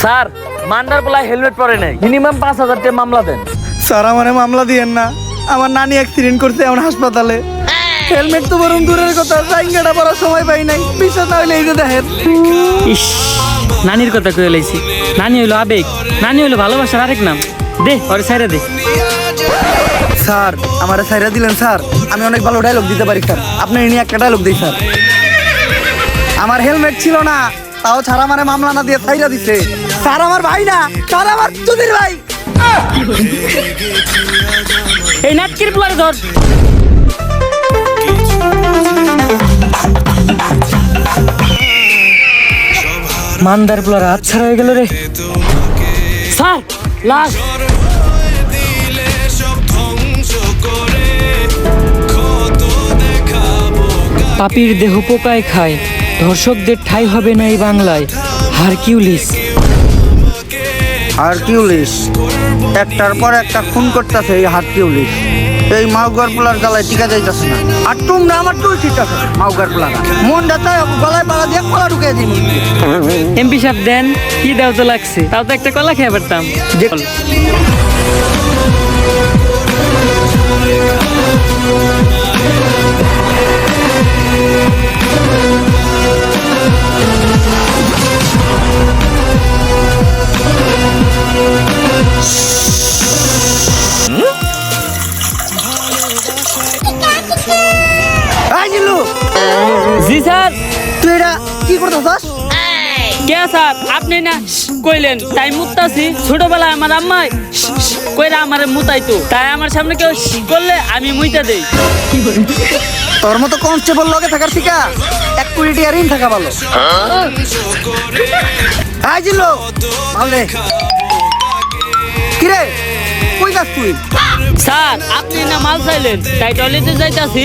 Sir Mandar পোলায় helmet পরে নাই, মিনিমাম 5,000 টাকা মামলা দেন। স্যার আমারে মামলা দিয়েন না, আমার নানি অ্যাক্সিডেন্ট করছে এখন হাসপাতালে। হেলমেট তো বরং দূরের কথা, সাইকেলটা পরার সময় পাই নাই। বিশ্বাস না হইলে এই যে দেখেন। ইস, নানির কথা কয়ে লাইছি। নানি হইলো আবেগ, নানি হইলো ভালোবাসার আরেক নাম। দে ওরে ছাইরা দে। স্যার আমারে ছাইরা দিলেন স্যার, আমি অনেক ভালো ডায়লগ দিতে পারি স্যার, আপনি নিয়ে একটা ডায়লগ দিই স্যার। আমার হেলমেট ছিল না, তাও ছাড়া মানে মামলা না দিয়ে ছাইরা দিছে। স্যার আমার ভাই না, স্যার আমার চুদির ভাই। এই নাটকির পোলারে ধর। মান্দার পোলার হাত ছাড়া হয়ে গেল রে। স্যার লাশ। পাপির দেহ পোকায় খায়, ধর্ষকদের ঠাঁই হবে না এই বাংলায়। হারকিউলিস। হারকিউলিস একটার পর একটা খুন করতেছে। এই হারকিউলিস এই মাউগার পোলার গলায় টিকা যাইতেছে না। আর তোমরা আমার টুল ঠিক আছে মাউগার পোলার মনটা চাই গলায় পাড়া দিয়ে কলা ঢুকিয়ে দিন। এমপি সাহেব দেন, কি দাও তো লাগছে, তাও তো একটা কলা খেয়ে পারতাম। এই জিল্লু, জি স্যার। তুই এটা কি করতেছস? কে স্যার আপনি না কইলেন তাই মুতাছি। ছোটবেলায় আমার আম্মাই কইরা আমারে মুতাইতো, তাই আমার সামনে কেউ করলে আমি মুইতা দেই। তোর মতো কনস্টেবল লগে থাকার থেকে 1 কোটি টাকা ঋণ থাকা ভালো। এই জিল্লু ভালো কিরে, কই যাস তুই? স্যার আপনি না মাল চাইলেন, তাই টয়লেটে যাইতাছি।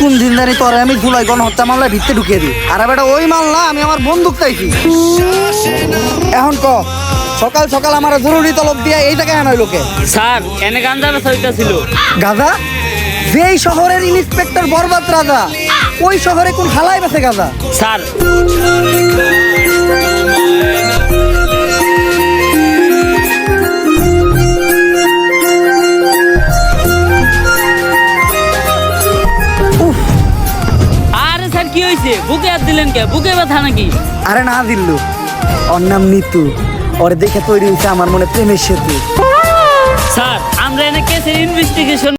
কোন দিন জানি তোরে আমি ভুলাই গণহত্যা মামলায় ভিতরে ঢুকিয়ে দিই। আরে বেটা ওই মামলা, আমি আমার বন্দুক চাইছি। এখন ক সকাল সকাল আমার জরুরি তলব দিয়ে এই জায়গায় আনাই লোকে। স্যার এনে গাঞ্জা বেচা হইতাছিল। গাজা? যেই শহরের ইন্সপেক্টর বরবাদ রাজা, ওই শহরে কোন হালাই বেছে গাজা? স্যার আরে স্যার কি হয়েছে, বুকে হাত দিলেন কে? বুকে ব্যথা নাকি? আরে না দিল্লু, ওর নাম নিতু। ওরে দেখে তৈরি হয়েছে আমার মনে প্রেমের সেতু। স্যার আমরা এনে কেসের ইনভেস্টিগেশন